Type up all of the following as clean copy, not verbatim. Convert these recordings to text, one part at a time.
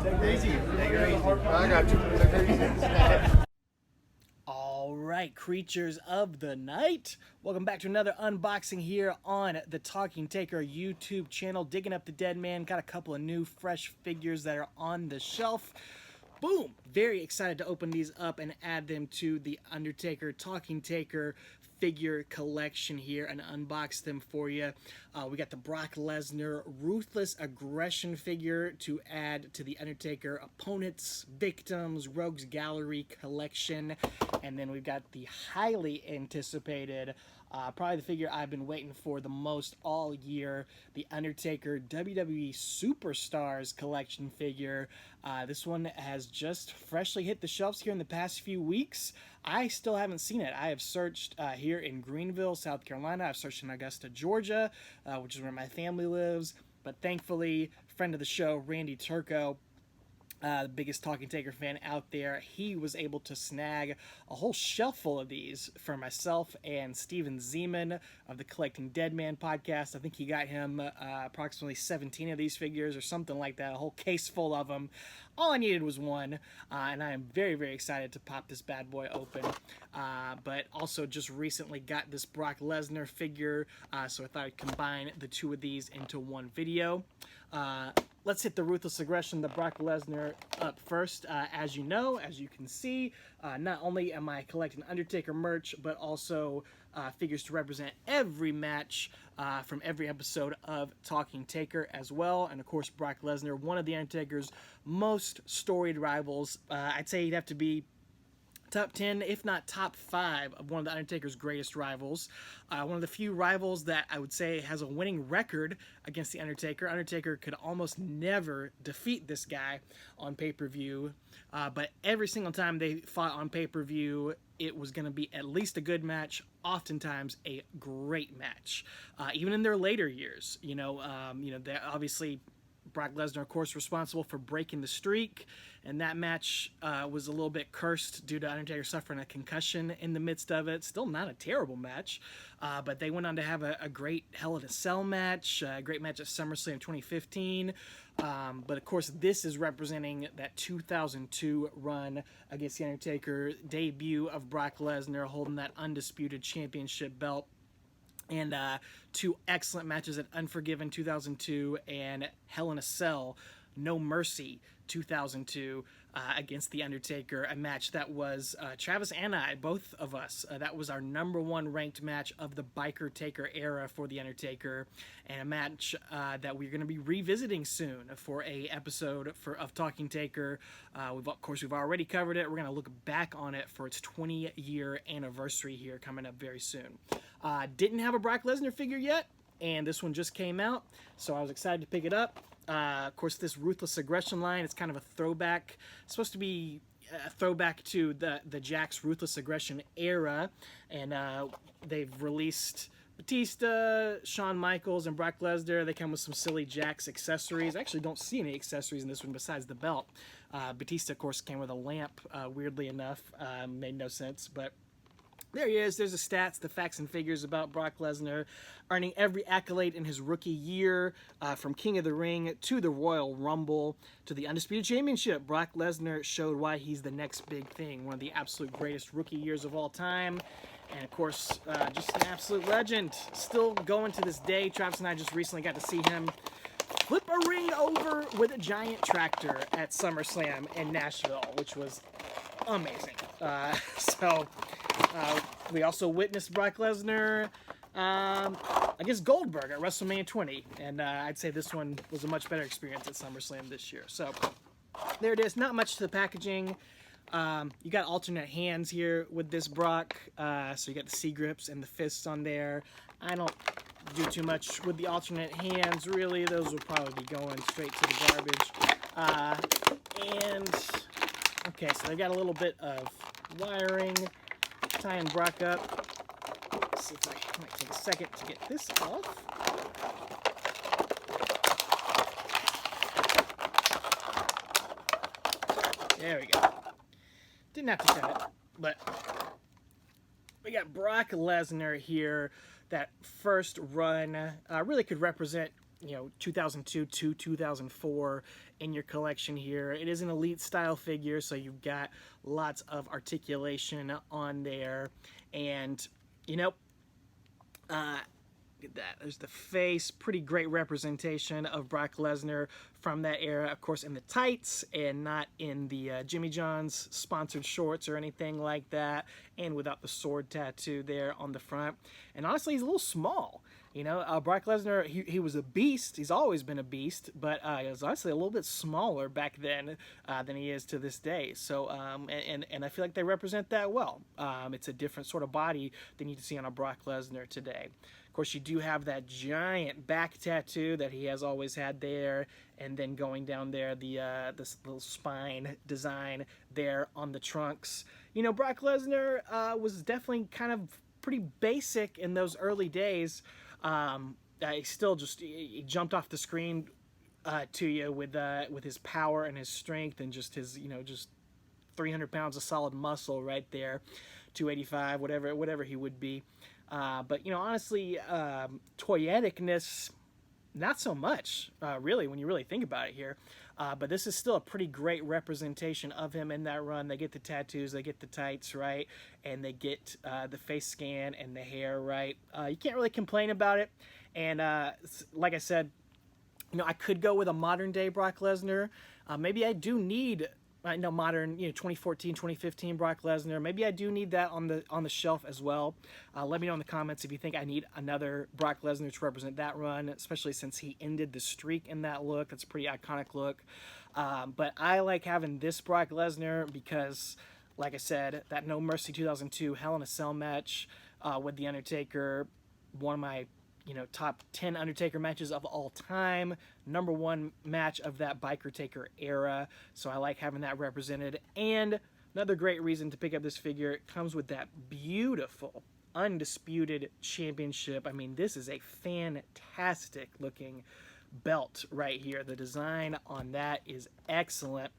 Take it easy. Take it easy. I got you. Take it easy. All right, creatures of the night. Welcome back to another unboxing here on the Talking Taker YouTube channel. Digging up the dead man. Got a couple of new fresh figures that are on the shelf. Boom! Very excited to open these up and add them to the Undertaker Talking Taker figure collection here and unbox them for you. We got the Brock Lesnar Ruthless Aggression figure to add to the Undertaker Opponents, Victims, Rogues Gallery collection. And then we've got the highly anticipated, probably the figure I've been waiting for the most all year, the Undertaker WWE Superstars collection figure. This one has just freshly hit the shelves here in the past few weeks. I still haven't seen it. I have searched here in Greenville, South Carolina. I've searched in Augusta, Georgia, which is where my family lives. But thankfully, friend of the show, Randy Turco, the biggest Talking Taker fan out there, he was able to snag a whole shelf full of these for myself and Steven Zeman of the Collecting Dead Man podcast. I think he got him approximately 17 of these figures or something like that, a whole case full of them. All I needed was one, and I am very, very excited to pop this bad boy open. But also just recently got this Brock Lesnar figure, so I thought I'd combine the two of these into one video. Let's hit the Ruthless Aggression, the Brock Lesnar, up first. As you know, as you can see, not only am I collecting Undertaker merch, but also figures to represent every match from every episode of Talking Taker as well. And of course, Brock Lesnar, one of the Undertaker's most storied rivals. I'd say he'd have to be top 10, if not top 5, of one of the Undertaker's greatest rivals. One of the few rivals that I would say has a winning record against the Undertaker. Undertaker could almost never defeat this guy on pay-per-view, but every single time they fought on pay-per-view, it was going to be at least a good match, oftentimes a great match. Even in their later years, they obviously, Brock Lesnar, of course, responsible for breaking the streak, and that match was a little bit cursed due to Undertaker suffering a concussion in the midst of it. Still not a terrible match, but they went on to have a great Hell in a Cell match, a great match at SummerSlam 2015. But of course, this is representing that 2002 run against the Undertaker, debut of Brock Lesnar holding that undisputed championship belt. And two excellent matches at Unforgiven 2002 and Hell in a Cell, No Mercy 2002 against The Undertaker, a match that was, Travis and I, both of us, that was our #1 ranked match of the Biker Taker era for The Undertaker, and a match that we're going to be revisiting soon for a episode of Talking Taker. Of course, we've already covered it. We're going to look back on it for its 20-year anniversary here coming up very soon. Didn't have a Brock Lesnar figure yet, and this one just came out, so I was excited to pick it up. Of course, this Ruthless Aggression line, it's kind of a throwback. It's supposed to be a throwback to the Jakks Ruthless Aggression era, and they've released Batista, Shawn Michaels, and Brock Lesnar. They come with some silly Jakks accessories. I actually don't see any accessories in this one besides the belt. Batista, of course, came with a lamp, weirdly enough. Made no sense, but there he is. There's the stats, the facts and figures about Brock Lesnar, earning every accolade in his rookie year, from King of the Ring to the Royal Rumble to the Undisputed Championship. Brock Lesnar showed why he's the next big thing, one of the absolute greatest rookie years of all time. And of course, just an absolute legend. Still going to this day. Travis and I just recently got to see him flip a ring over with a giant tractor at SummerSlam in Nashville, which was amazing. We also witnessed Brock Lesnar against Goldberg at WrestleMania 20, and I'd say this one was a much better experience at SummerSlam this year. So there it is. Not much to the packaging. You got alternate hands here with this Brock, so you got the C grips and the fists on there. I don't do too much with the alternate hands, really. Those will probably be going straight to the garbage. Okay, so they got a little bit of wiring, tying Brock up. Let's see if I might take a second to get this off. There we go. Didn't have to cut it, but we got Brock Lesnar here. That first run really could represent 2002 to 2004 in your collection here. It is an elite style figure, so you've got lots of articulation on there. And, look at that. There's the face. Pretty great representation of Brock Lesnar from that era. Of course, in the tights and not in the Jimmy John's sponsored shorts or anything like that. And without the sword tattoo there on the front. And honestly, he's a little small. Brock Lesnar, he was a beast. He's always been a beast. But he was honestly a little bit smaller back then than he is to this day. So, and I feel like they represent that well. It's a different sort of body than you can see on a Brock Lesnar today. Of course, you do have that giant back tattoo that he has always had there, and then going down there, this little spine design there on the trunks. Brock Lesnar was definitely kind of pretty basic in those early days. He still he jumped off the screen to you with his power and his strength and just his just 300 pounds of solid muscle right there, 285, whatever he would be. But honestly, toyeticness, not so much, really, when you really think about it here. But this is still a pretty great representation of him in that run. They get the tattoos, they get the tights, right? And they get the face scan and the hair, right? You can't really complain about it. And like I said, I could go with a modern day Brock Lesnar. Maybe I do need modern, 2014, 2015 Brock Lesnar. Maybe I do need that on the shelf as well. Let me know in the comments if you think I need another Brock Lesnar to represent that run, especially since he ended the streak in that look. That's a pretty iconic look. But I like having this Brock Lesnar because, like I said, that No Mercy 2002 Hell in a Cell match with The Undertaker, one of my top 10 Undertaker matches of all time, #1 match of that Biker Taker era, so I like having that represented. And another great reason to pick up this figure, it comes with that beautiful Undisputed Championship. I mean, this is a fantastic looking belt right here. The design on that is excellent.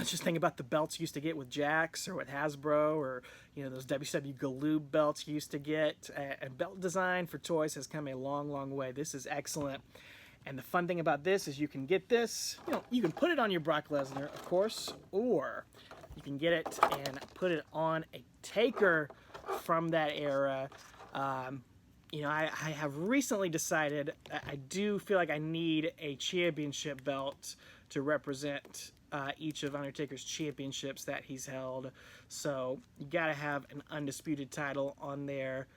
Just think about the belts you used to get with Jax or with Hasbro, or those WCW Galoob belts you used to get. And belt design for toys has come a long, long way. This is excellent. And the fun thing about this is you can get this, you can put it on your Brock Lesnar, of course, or you can get it and put it on a Taker from that era. I have recently decided I do feel like I need a championship belt to represent each of Undertaker's championships that he's held. So you gotta have an undisputed title on there.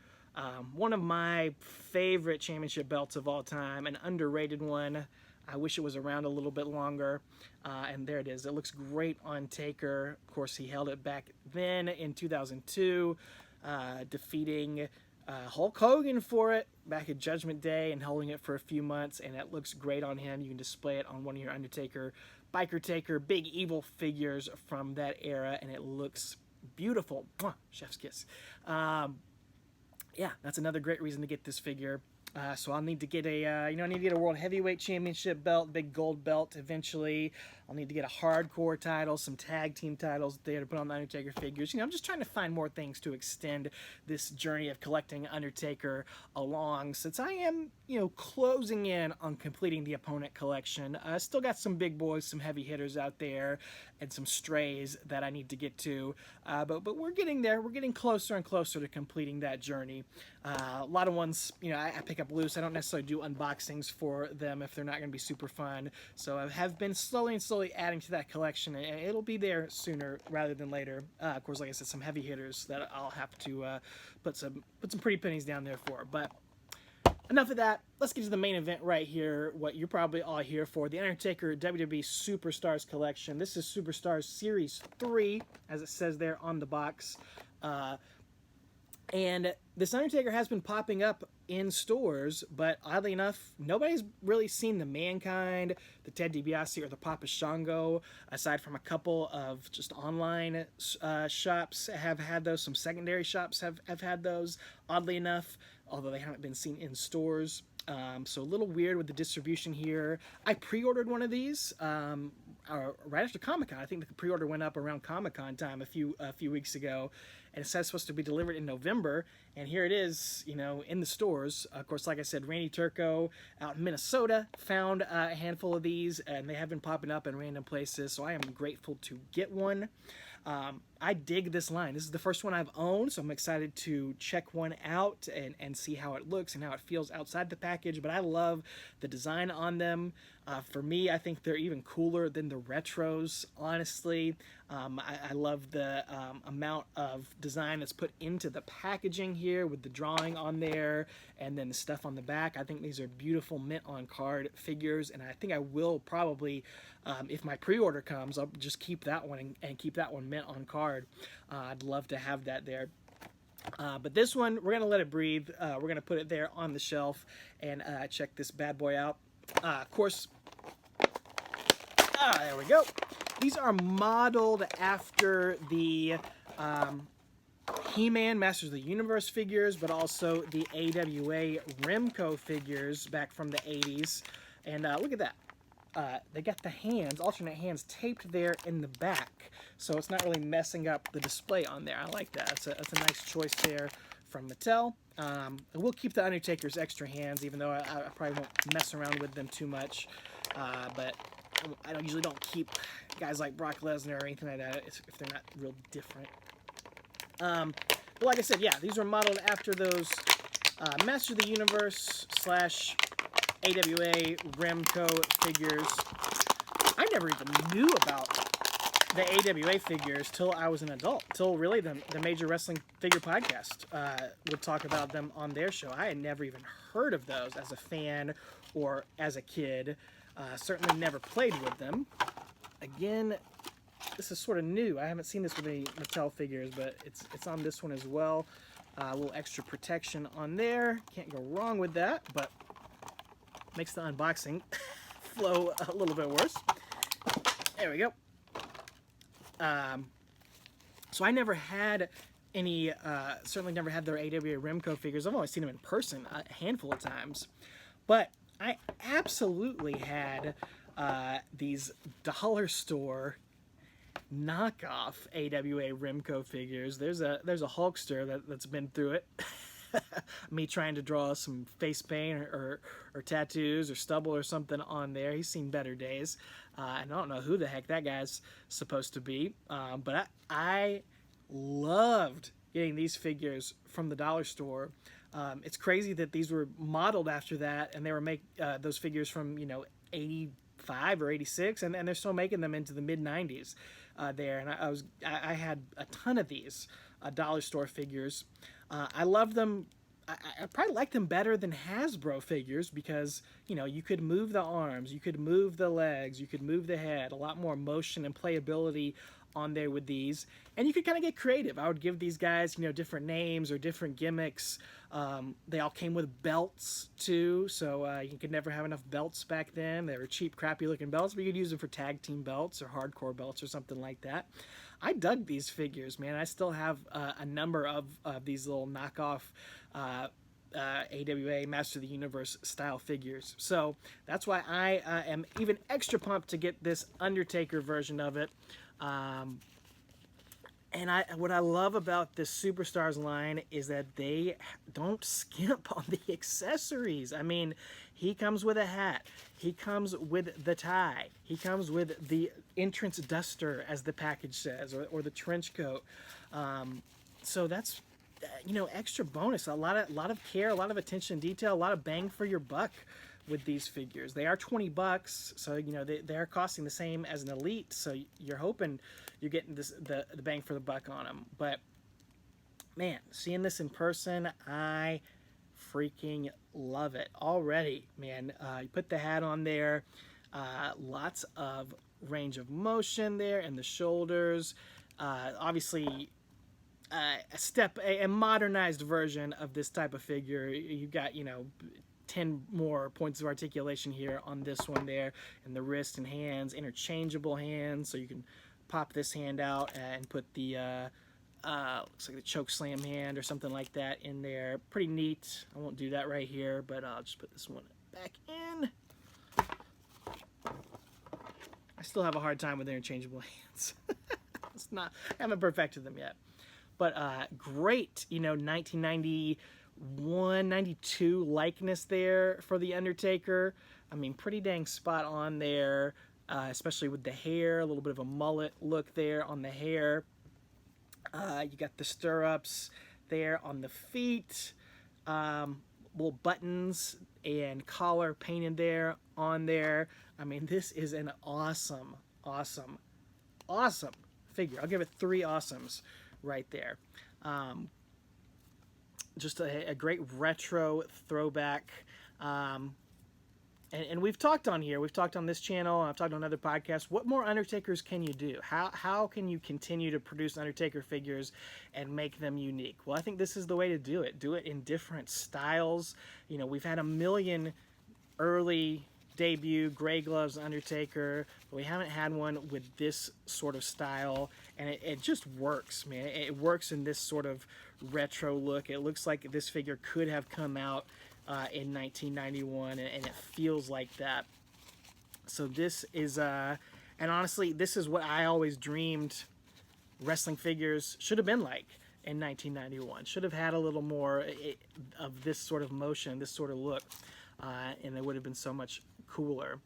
One of my favorite championship belts of all time, an underrated one. I wish it was around a little bit longer. And there it is. It looks great on Taker. Of course, he held it back then in 2002, defeating Hulk Hogan for it back at Judgment Day and holding it for a few months, and it looks great on him. You can display it on one of your Undertaker, Biker Taker, Big Evil figures from that era, and it looks beautiful. Mwah, chef's kiss. Yeah, that's another great reason to get this figure. So I'll need to get I need to get a World Heavyweight Championship belt, big gold belt eventually. I'll need to get a hardcore title, some tag team titles there to put on the Undertaker figures. I'm just trying to find more things to extend this journey of collecting Undertaker along, since I am, closing in on completing the opponent collection. I still got some big boys, some heavy hitters out there, and some strays that I need to get to. But we're getting there. We're getting closer and closer to completing that journey. A lot of ones, I pick up loose. I don't necessarily do unboxings for them if they're not going to be super fun. So I have been slowly adding to that collection, and it'll be there sooner rather than later. Of course, like I said, some heavy hitters that I'll have to put some pretty pennies down there for. But enough of that. Let's get to the main event right here, what you're probably all here for, the Undertaker WWE Superstars collection. This is Superstars Series 3, as it says there on the box. And this Undertaker has been popping up in stores, but oddly enough, nobody's really seen the Mankind, the Ted DiBiase, or the Papa Shango, aside from a couple of just online shops have had those. Some secondary shops have had those, oddly enough, although they haven't been seen in stores. So a little weird with the distribution here. I pre-ordered one of these right after Comic-Con. I think the pre-order went up around Comic-Con time a few weeks ago. and it says it's supposed to be delivered in November, and here it is, you know, in the stores. Of course, like I said, Randy Turco out in Minnesota found a handful of these, and they have been popping up in random places, so I am grateful to get one. I dig this line. This is the first one I've owned, so I'm excited to check one out and see how it looks and how it feels outside the package, but I love the design on them. For me, I think they're even cooler than the retros, honestly. I love the amount of design that's put into the packaging here with the drawing on there and then the stuff on the back. I think these are beautiful mint on card figures, and I think I will probably, if my pre-order comes, I'll just keep that one and keep that one mint on card. I'd love to have that there. But this one, we're going to let it breathe. We're going to put it there on the shelf and check this bad boy out. Of course, there we go. These are modeled after the He-Man Masters of the Universe figures, but also the AWA Remco figures back from the 80s. And look at that. They got the hands, alternate hands, taped there in the back, so it's not really messing up the display on there. I like that. That's a nice choice there from Mattel. We'll keep the Undertaker's extra hands, even though I probably won't mess around with them too much. But I usually don't keep guys like Brock Lesnar or anything like that if they're not real different. But like I said, yeah, these were modeled after those Master of the Universe / AWA Remco figures. I never even knew about the AWA figures till I was an adult, till really the Major Wrestling Figure Podcast would talk about them on their show. I had never even heard of those as a fan or as a kid. Certainly never played with them. Again, this is sort of new. I haven't seen this with any Mattel figures, but it's on this one as well. A little extra protection on there. Can't go wrong with that, but makes the unboxing flow a little bit worse. There we go. So I never had any, certainly never had their AWA Remco figures. I've only seen them in person a handful of times. But I absolutely had these dollar store knockoff AWA Remco figures. There's a Hulkster that's been through it. Me trying to draw some face paint or tattoos or stubble or something on there. He's seen better days. And I don't know who the heck that guy's supposed to be. But I loved getting these figures from the dollar store. It's crazy that these were modeled after that, and they were those figures from 85 or 86, and they're still making them into the mid 90s there. And I had a ton of these dollar store figures. I love them. I probably like them better than Hasbro figures because, you could move the arms, you could move the legs, you could move the head, a lot more motion and playability on there with these. And you could kind of get creative. I would give these guys, different names or different gimmicks. They all came with belts too, so you could never have enough belts back then. They were cheap, crappy looking belts, but you could use them for tag team belts or hardcore belts or something like that. I dug these figures, man. I still have a number of these little knockoff AWA Master of the Universe style figures. So that's why I am even extra pumped to get this Undertaker version of it. And what I love about this Superstars line is that they don't skimp on the accessories. I mean, he comes with a hat. He comes with the tie. He comes with the entrance duster, as the package says, or the trench coat. So that's, extra bonus. A lot of care, a lot of attention to detail, a lot of bang for your buck with these figures. They are $20, so they're costing the same as an Elite. So you're hoping you're getting the bang for the buck on them. But man, seeing this in person, I freaking love it already, man. You put the hat on there, lots of range of motion there in the shoulders. Obviously, a modernized version of this type of figure. You've got 10 more points of articulation here on this one there, and the wrist and hands, interchangeable hands, so you can pop this hand out and put the looks like the choke slam hand or something like that in there. Pretty neat. I won't do that right here, but I'll just put this one back in. I still have a hard time with interchangeable hands. I haven't perfected them yet. But great, you know, 1991, 92 likeness there for the Undertaker. I mean, pretty dang spot on there, especially with the hair, a little bit of a mullet look there on the hair. You got the stirrups there on the feet, little buttons and collar painted there on there. I mean, this is an awesome, awesome, awesome figure. I'll give it 3 awesomes right there. Just a great retro throwback. And we've talked on here, we've talked on this channel, I've talked on other podcasts, what more Undertakers can you do? How can you continue to produce Undertaker figures and make them unique? Well, I think this is the way to do it. Do it in different styles. You know, we've had a million early debut Gray Gloves Undertaker, but we haven't had one with this sort of style, and it just works, man. It works in this sort of retro look. It looks like this figure could have come out in 1991, and it feels like that. So this is, and honestly, this is what I always dreamed wrestling figures should have been like in 1991. Should have had a little more of this sort of motion, this sort of look, and it would have been so much cooler.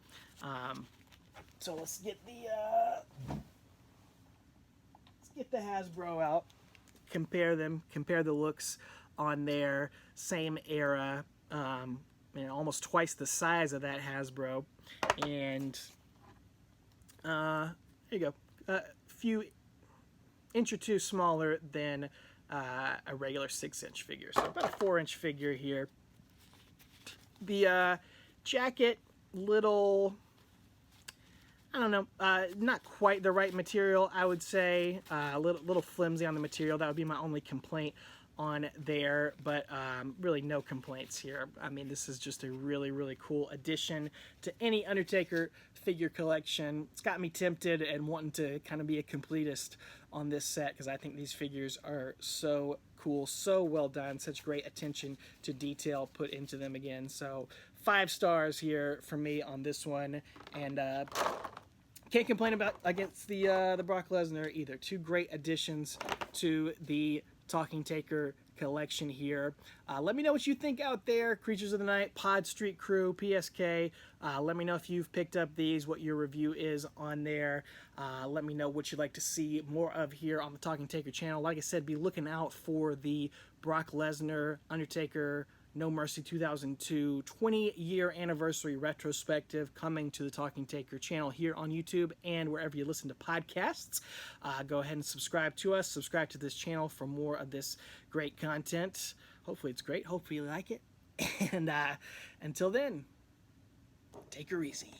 So let's get the Hasbro out, compare them, compare the looks on there, same era. And almost twice the size of that Hasbro, and there you go, a few inch or 2 smaller than a regular 6-inch figure, so about a 4-inch figure here. The jacket, little, I don't know, not quite the right material, I would say, a little flimsy on the material. That would be my only complaint on there, but really no complaints here. I mean, this is just a really, really cool addition to any Undertaker figure collection. It's got me tempted and wanting to kind of be a completist on this set, because I think these figures are so cool, so well done, such great attention to detail put into them again. So 5 stars here for me on this one, and can't complain against the Brock Lesnar either. 2 great additions to the Talking Taker collection here. Let me know what you think out there. Creatures of the Night, Pod Street Crew, PSK. Let me know if you've picked up these, what your review is on there. Let me know what you'd like to see more of here on the Talking Taker channel. Like I said, be looking out for the Brock Lesnar Undertaker No Mercy 2002 20-year anniversary retrospective coming to the Talking Taker channel here on YouTube and wherever you listen to podcasts. Go ahead and subscribe to us. Subscribe to this channel for more of this great content. Hopefully it's great. Hopefully you like it. And until then, take her easy.